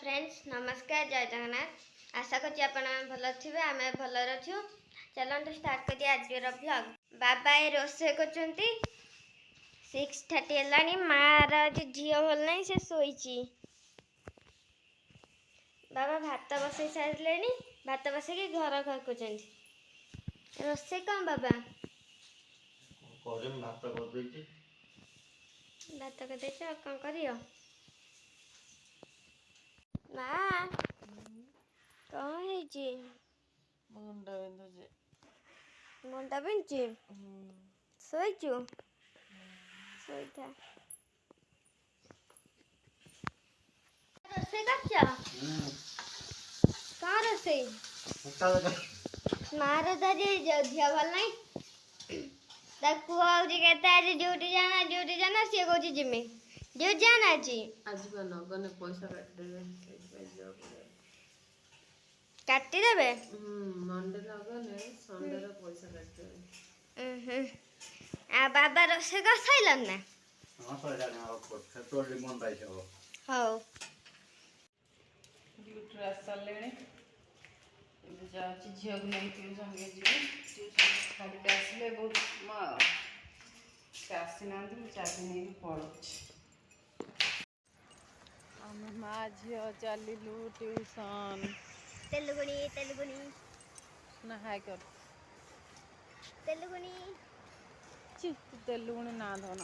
Friends नमस्कार जय जगन्नाथ। आशा करছি ଆପଣ ଭଲ ଥିବେ ଆମେ ଭଲ ଅଛୁ। ଚାଲନ୍ତୁ ଷ୍ଟାର୍ଟ କରିବା ଆଜିର ବ୍ଲଗ। ବାବା ଏ ରୋଷେଇ କରୁଛନ୍ତି 6:30 ହେଲାଣି। ମାର ଆଜି ଝିଅ ଭଲ ନାହିଁ ସେ ଶୋଇଛି। ବାବା ଭାତ ବସେଇ ସାରିଲେଣି ଭାତ ବସେଇକି ଘର ଖରକୁଛନ୍ତି। ରୋଷେଇ କ'ଣ ବାବା? ଭାତ କରିଦେଇଛି। ଭାତ କରିଦେଇଛ ଆଉ କ'ଣ କରିବ? ମା କ'ଣ ହେଇଛି? ମୁଣ୍ଡ ବିନ୍ଧୁଛି। ମୁଣ୍ଡ ବିନ୍ଧୁଛି? ଶୋଇଛୁ? ଶୋଇଥା। ରୋଷେଇ କରିଛ? କ'ଣ ରୋଷେଇ? ମାର ତ ଆଜି ଝିଅ ଭଲ ନାହିଁ। ତାକୁ କହୁଛି କେତେ ଆଜି ଡ୍ୟୁଟି ଯାନା ସିଏ କହୁଛି ଯିମି। ଡ୍ୟୁଟି ଯାନା ଆଜି ନଗଲେ ପଇସା କାଟିଦେବେ। କାଟିଦେବେ? ମଣ୍ଡେ ନଗଲେ ସଣ୍ଡେରେ ପଇସା କାଟିଦେବେ। ଆଉ ବାବା ରୋଷେଇ କରିସାରିଲନି ନା? ହଉ ଡ୍ୟୁଟିରୁ ଆସି ସାରିଲେଣି। ଏବେ ଯାଉଛି ଝିଅକୁ ନେଇ ଟ୍ୟୁସନ୍ ଯିବି। ଟ୍ୟୁସନ୍ ଛାଡ଼ିକି ଆସିଲେ ବହୁତ ମା ସେ ଆସିନାହାନ୍ତି ମୁଁ ଚାବି ନେଇକି ପଳଉଛି। ଆମେ ମା ଝିଅ ଚାଲିଲୁ ଟ୍ୟୁସନ୍। ତେଲୁଗୁଣି ନା ହାଇ କର ତେଲୁଗୁଣି ତୁ ତେଲୁଗୁଣି ନା ଧନ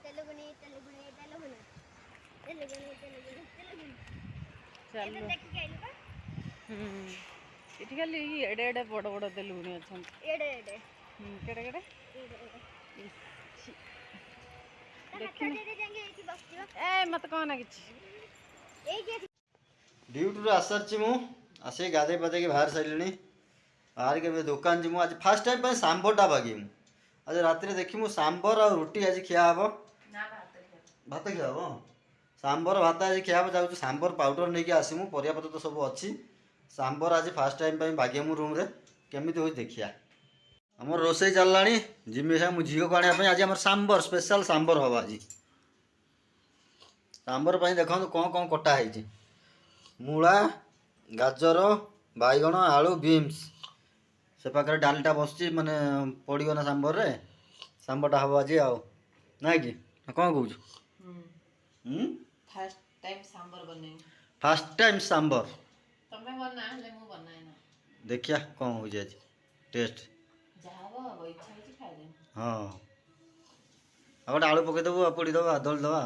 ତେଲୁଗୁଣି ଚାଲୁ। ଏଠି ଖାଲି ଏଡ଼େ ଏଡ଼େ ବଡ଼ ବଡ଼ ତେଲୁଗୁଣି ଅଛନ୍ତି। ଏଡ଼େ ଏଡ଼େ କେଡ଼େ କେଡ଼େ ଦେଖିନି। ଏ ମତେ କହନା କିଛି। ଡ୍ୟୁଟିରୁ ଆସାରିଛି ମୁଁ ଆସିକି ଗାଧୋଇ ପାଧେଇକି ବାହାରି ସାରିଲିଣି। ବାହାରିକି ଏବେ ଦୋକାନ ଯିମୁ। ଆଜି ଫାର୍ଷ୍ଟ ଟାଇମ୍ ପାଇଁ ସାମ୍ବରଟା ବାଗେଇମୁ। ଆଜି ରାତିରେ ଦେଖିମୁ ସାମ୍ବର ଆଉ ରୁଟି ଆଜି ଖିଆ ହେବ। ଭାତ ଖିଆ ହେବ। ସାମ୍ବର ଭାତ ଆଜି ଖିଆ ହେବ। ଯାଉଛି ସାମ୍ବର ପାଉଡ଼ର ନେଇକି ଆସିମୁ। ପରିବାପତ୍ର ତ ସବୁ ଅଛି। ସାମ୍ବର ଆଜି ଫାର୍ଷ୍ଟ ଟାଇମ୍ ପାଇଁ ବାଗେଇମୁ ରୁମ୍ରେ। କେମିତି ହେଉଛି ଦେଖିବା। ଆମର ରୋଷେଇ ଚାଲିଲାଣି। ଯିମି ମୁଁ ଝିଅକୁ ଆଣିବା ପାଇଁ। ଆଜି ଆମର ସାମ୍ବର ସ୍ପେଶାଲ ସାମ୍ବର ହେବ ଆଜି। ସାମ୍ବର ପାଇଁ ଦେଖନ୍ତୁ କ'ଣ କ'ଣ କଟା ହେଇଛି। ମୂଳା, ଗାଜର, ବାଇଗଣ, ଆଳୁ, ବିମ୍ସ। ସେ ପାଖରେ ଡାଲିଟା ବସୁଛି ମାନେ ପଡ଼ିବ ନା ସାମ୍ବରରେ। ସାମ୍ବରଟା ହେବ ଆଜି ଆଉ ନାଇଁ କି କ'ଣ କହୁଛୁ? ଫାର୍ଷ୍ଟ ଟାଇମ୍ ସାମ୍ବର ବନେଇବି। ଫାର୍ଷ୍ଟ ଟାଇମ୍ ସାମ୍ବର ତମେ ବନା ହେଲେ ମୁଁ ବନାଏ ନା। ଦେଖିଆ କ'ଣ ହେଉଛି ଆଜି ଟେଷ୍ଟ। ଯାହା ହବ ଇଚ୍ଛା ହେଇଛି ଖାଇଦେବି। ହଁ ଆଉ ଗୋଟେ ଆଳୁ ପକେଇଦେବୁ ଆଉ ପୋଡ଼ିଦେବା ଦଳିଦେବା।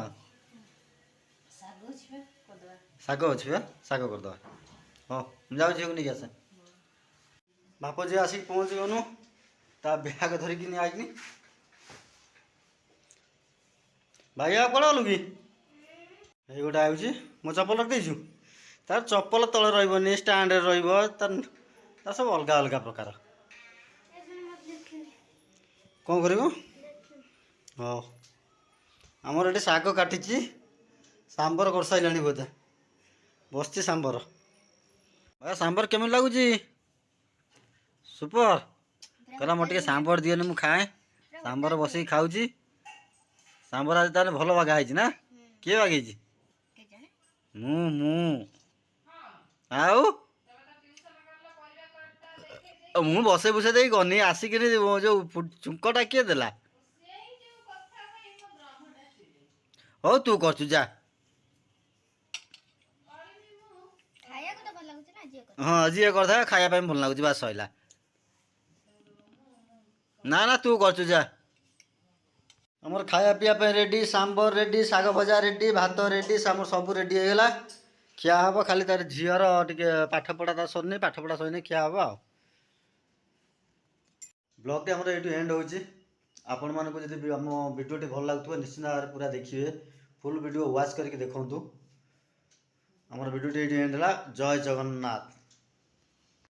ଶାଗ ଅଛି ବା କରିଦେବା। ଶାଗ ଅଛି ବା ଶାଗ କରିଦେବା। ହଁ ମୁଁ ଯାଉଛି ଝିଅକୁ ନେଇକି ଆସେ। ବାପ ଝିଅ ଆସିକି ପହଞ୍ଚିଗନୁ। ତା ବ୍ୟାଗ ଧରିକି ଆଇନି। ଭାଇ ଆଉ କୁଆଡ଼େ ଗଲୁ କି? ଏଇ ଗୋଟେ ଆଉଛି। ମୋ ଚପଲ ରଖିଦେଇଛୁ? ତାର ଚପଲ ତଳେ ରହିବନି ଷ୍ଟାଣ୍ଡରେ ରହିବ। ତାର ସବୁ ଅଲଗା ଅଲଗା ପ୍ରକାର। କ'ଣ କରିବ? ହଉ ଆମର ଏଠି ଶାଗ କାଟିଛି। ସାମ୍ବର କରିସାରିଲାଣି ବୋଧେ। ବସିଛି ସାମ୍ବର। ସାମ୍ବର କେମିତି ଲାଗୁଛି? ସୁପର। କହିଲା ମୋର ଟିକେ ସାମ୍ବର ଦିଅନି ମୁଁ ଖାଏ। ସାମ୍ବର ବସିକି ଖାଉଛି। ସାମ୍ବର ଆଜି ତାହେଲେ ଭଲ ବାଗା ହେଇଛି ନା? କିଏ ବାଗେଇଛି? ମୁଁ ଆଉ ମୁଁ ବସେଇ ବୁସେଇ ଦେଇକି ଗନି। ଆସିକିରି ଯୋଉ ଚୁଙ୍କଟା କିଏ ଦେଲା? ହଉ ତୁ କରୁଛୁ ଯା। ହଁ ଯିଏ କରିଥାଏ ଖାଇବା ପାଇଁ ଭଲ ଲାଗୁଛି। ବାସ୍ ସଇଲା। ନା ନା ତୁ କରୁଛୁ ଯା। ଆମର ଖାଇବା ପିଇବା ପାଇଁ ରେଡ଼ି। ସାମ୍ବର ରେଡ଼ି, ଶାଗ ଭଜା ରେଡ଼ି, ଭାତ ରେଡ଼ି। ଆମର ସବୁ ରେଡ଼ି ହେଇଗଲା। ଖିଆ ହେବ। ଖାଲି ତାର ଝିଅର ଟିକେ ପାଠପଢ଼ା ତା ସରିନି। ପାଠପଢ଼ା ସରିନି ଖିଆ ହେବ ଆଉ। ବ୍ଲଗ୍ଟି ଆମର ଏଇଠୁ ଏଣ୍ଡ ହେଉଛି। ଆପଣମାନଙ୍କୁ ଯଦି ଆମ ଭିଡ଼ିଓଟି ଭଲ ଲାଗୁଥିବ ନିଶ୍ଚିନ୍ତ ଭାବରେ ପୁରା ଦେଖିବେ। ଫୁଲ୍ ଭିଡ଼ିଓ ୱାଚ୍ କରିକି ଦେଖନ୍ତୁ। ଆମର ଭିଡ଼ିଓଟି ଏଇଠି ଏଣ୍ଡ ହେଲା। ଜୟ ଜଗନ୍ନାଥ।